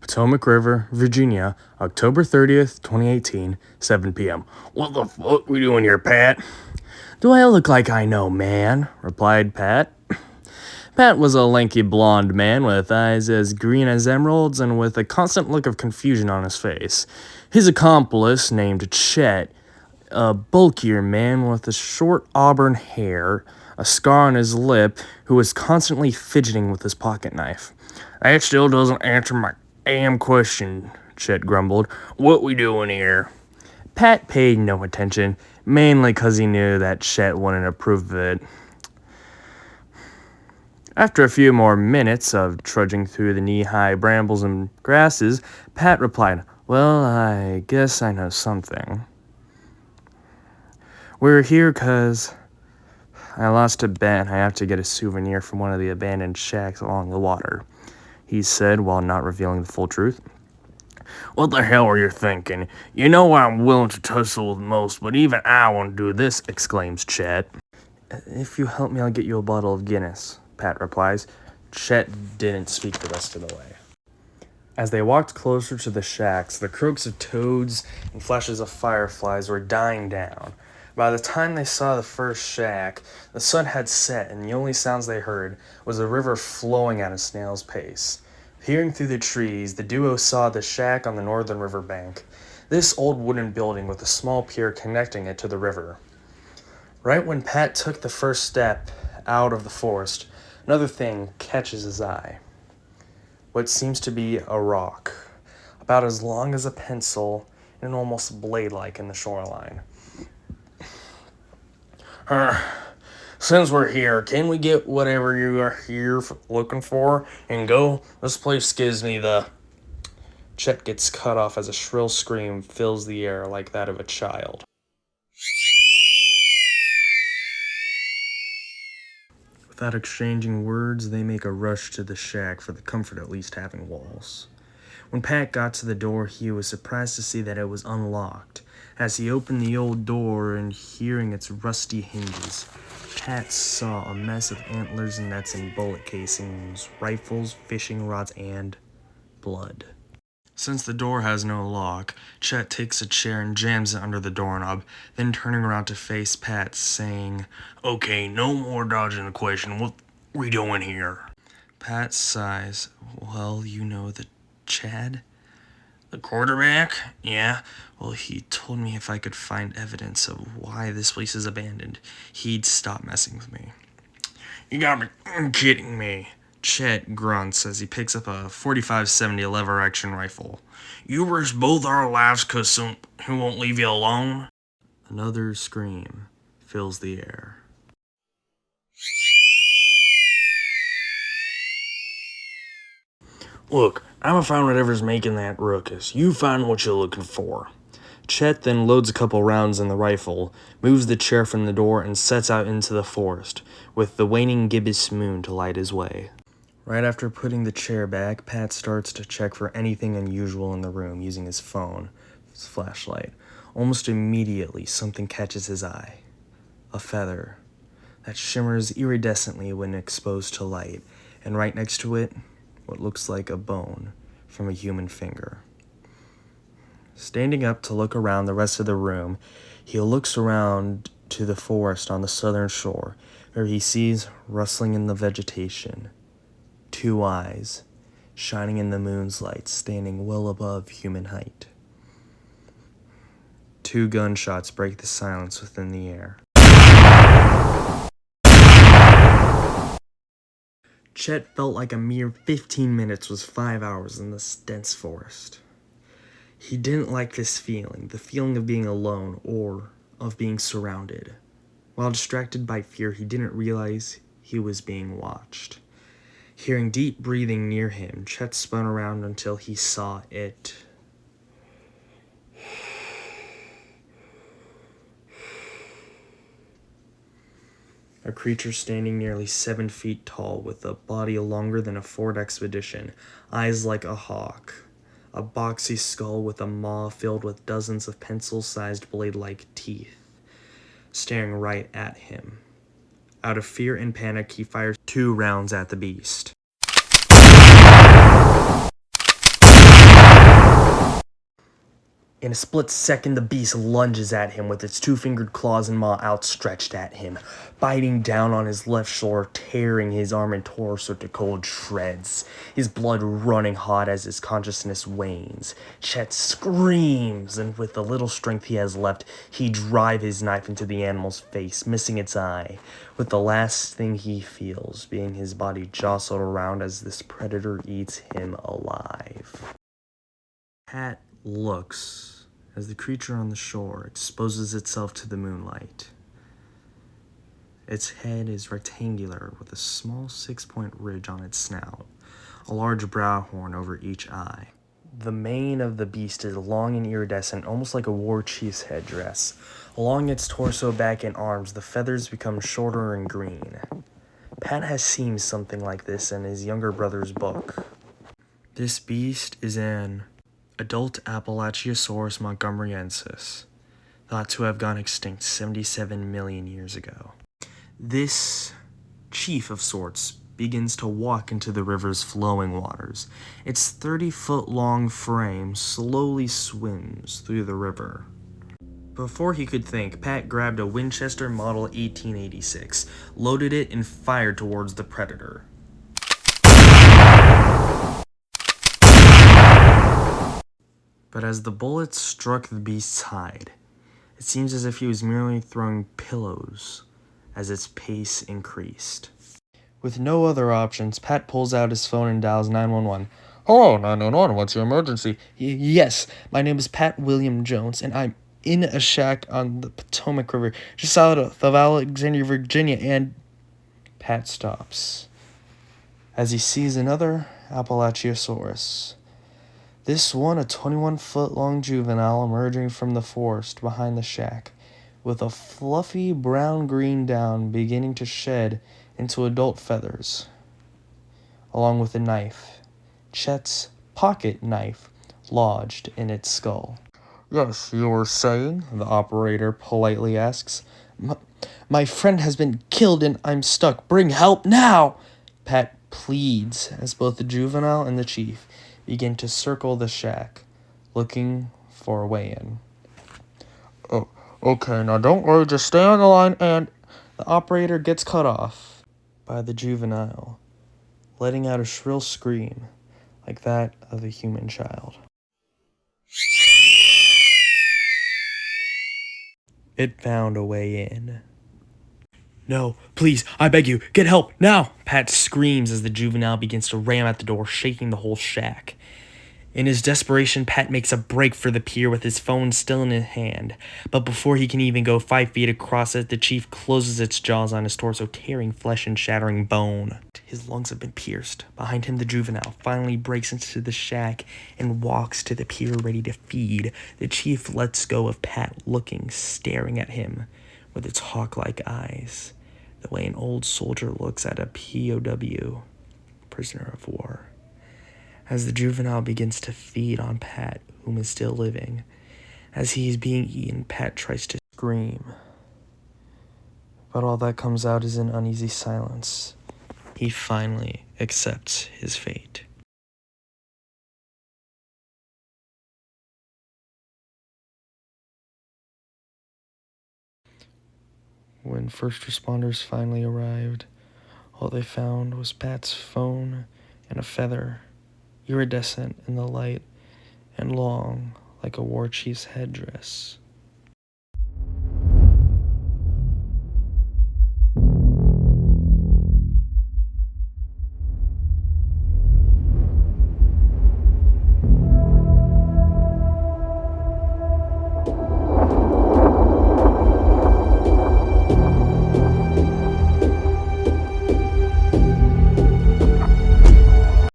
Potomac River, Virginia, October 30th, 2018, 7 p.m. What the fuck we doing here, Pat? Do I look like I know, man? Replied Pat. Pat was a lanky blonde man with eyes as green as emeralds and with a constant look of confusion on his face. His accomplice, named Chet, a bulkier man with a short auburn hair, a scar on his lip, who was constantly fidgeting with his pocket knife. That still doesn't answer my damn question, Chet grumbled. What we doing here? Pat paid no attention, mainly because he knew that Chet wouldn't approve of it. After a few more minutes of trudging through the knee-high brambles and grasses, Pat replied, Well, I guess I know something. We're here 'cause I lost a bet and I have to get a souvenir from one of the abandoned shacks along the water, he said while not revealing the full truth. What the hell are you thinking? You know I'm willing to tussle with most, but even I won't do this, exclaims Chet. If you help me, I'll get you a bottle of Guinness, Pat replies. Chet didn't speak the rest of the way. As they walked closer to the shacks, the croaks of toads and flashes of fireflies were dying down. By the time they saw the first shack, the sun had set, and the only sounds they heard was the river flowing at a snail's pace. Peering through the trees, the duo saw the shack on the northern river bank. This old wooden building with a small pier connecting it to the river. Right when Pat took the first step out of the forest, another thing catches his eye. What seems to be a rock, about as long as a pencil and almost blade-like in the shoreline. Since we're here, can we get whatever you are here looking for and go? This place gives me the... Chet gets cut off as a shrill scream fills the air like that of a child. Without exchanging words, they make a rush to the shack for the comfort of at least having walls. When Pat got to the door, he was surprised to see that it was unlocked. As he opened the old door and hearing its rusty hinges, Pat saw a mess of antlers, nets, and bullet casings, rifles, fishing rods, and blood. Since the door has no lock, Chet takes a chair and jams it under the doorknob, then turning around to face Pat, saying, Okay, no more dodging the question. What we doing here? Pat sighs. Well, you know the Chad? The quarterback? Yeah. Well, he told me if I could find evidence of why this place is abandoned, he'd stop messing with me. You got me kidding me. Chet grunts as he picks up a .45-70 lever-action rifle. You risk both our lives 'cause some who won't leave you alone? Another scream fills the air. Look, I'ma find whatever's making that ruckus. You find what you're looking for. Chet then loads a couple rounds in the rifle, moves the chair from the door, and sets out into the forest, with the waning gibbous moon to light his way. Right after putting the chair back, Pat starts to check for anything unusual in the room using his phone, his flashlight. Almost immediately, something catches his eye. A feather that shimmers iridescently when exposed to light, and right next to it, what looks like a bone from a human finger. Standing up to look around the rest of the room, he looks around to the forest on the southern shore, where he sees, rustling in the vegetation, two eyes, shining in the moon's light, standing well above human height. Two gunshots break the silence within the air. Chet felt like a mere 15 minutes was 5 hours in this dense forest. He didn't like this feeling, the feeling of being alone or of being surrounded. While distracted by fear, he didn't realize he was being watched. Hearing deep breathing near him, Chet spun around until he saw it. A creature standing nearly 7 feet tall with a body longer than a Ford Expedition, eyes like a hawk, a boxy skull with a maw filled with dozens of pencil-sized blade-like teeth, staring right at him. Out of fear and panic, he fires 2 rounds at the beast. In a split second, the beast lunges at him with its two-fingered claws and maw outstretched at him, biting down on his left shoulder, tearing his arm and torso to cold shreds, his blood running hot as his consciousness wanes. Chet screams, and with the little strength he has left, he drives his knife into the animal's face, missing its eye, with the last thing he feels being his body jostled around as this predator eats him alive. Pat looks as the creature on the shore exposes itself to the moonlight. Its head is rectangular with a small 6-point ridge on its snout, a large brow horn over each eye. The mane of the beast is long and iridescent, almost like a war chief's headdress. Along its torso, back, and arms, the feathers become shorter and green. Pat has seen something like this in his younger brother's book. This beast is an adult Appalachiosaurus montgomeryensis, thought to have gone extinct 77 million years ago. This chief of sorts begins to walk into the river's flowing waters. Its 30-foot-long frame slowly swims through the river. Before he could think, Pat grabbed a Winchester Model 1886, loaded it, and fired towards the predator. But as the bullet struck the beast's hide, it seems as if he was merely throwing pillows as its pace increased. With no other options, Pat pulls out his phone and dials 911. "Hello, 911, what's your emergency?" Yes, my name is Pat William Jones, and I'm in a shack on the Potomac River, just south of Alexandria, Virginia, and... Pat stops as he sees another Appalachiosaurus. This one, a 21-foot-long juvenile emerging from the forest behind the shack, with a fluffy brown-green down beginning to shed into adult feathers, along with a knife, Chet's pocket knife, lodged in its skull. "Yes, you were saying?" the operator politely asks. My friend has been killed and I'm stuck. Bring help now!" Pat pleads as both the juvenile and the chief begin to circle the shack, looking for a way in. "Oh, okay, now don't worry, just stay on the line," and the operator gets cut off by the juvenile, letting out a shrill scream like that of a human child. It found a way in. "No, please, I beg you, get help, now!" Pat screams as the juvenile begins to ram at the door, shaking the whole shack. In his desperation, Pat makes a break for the pier with his phone still in his hand. But before he can even go 5 feet across it, the chief closes its jaws on his torso, tearing flesh and shattering bone. His lungs have been pierced. Behind him, the juvenile finally breaks into the shack and walks to the pier ready to feed. The chief lets go of Pat, looking, staring at him with its hawk-like eyes, the way an old soldier looks at a POW, prisoner of war. As the juvenile begins to feed on Pat, whom is still living, as he is being eaten, Pat tries to scream. But all that comes out is an uneasy silence. He finally accepts his fate. When first responders finally arrived, all they found was Pat's phone and a feather, iridescent in the light and long like a war chief's headdress.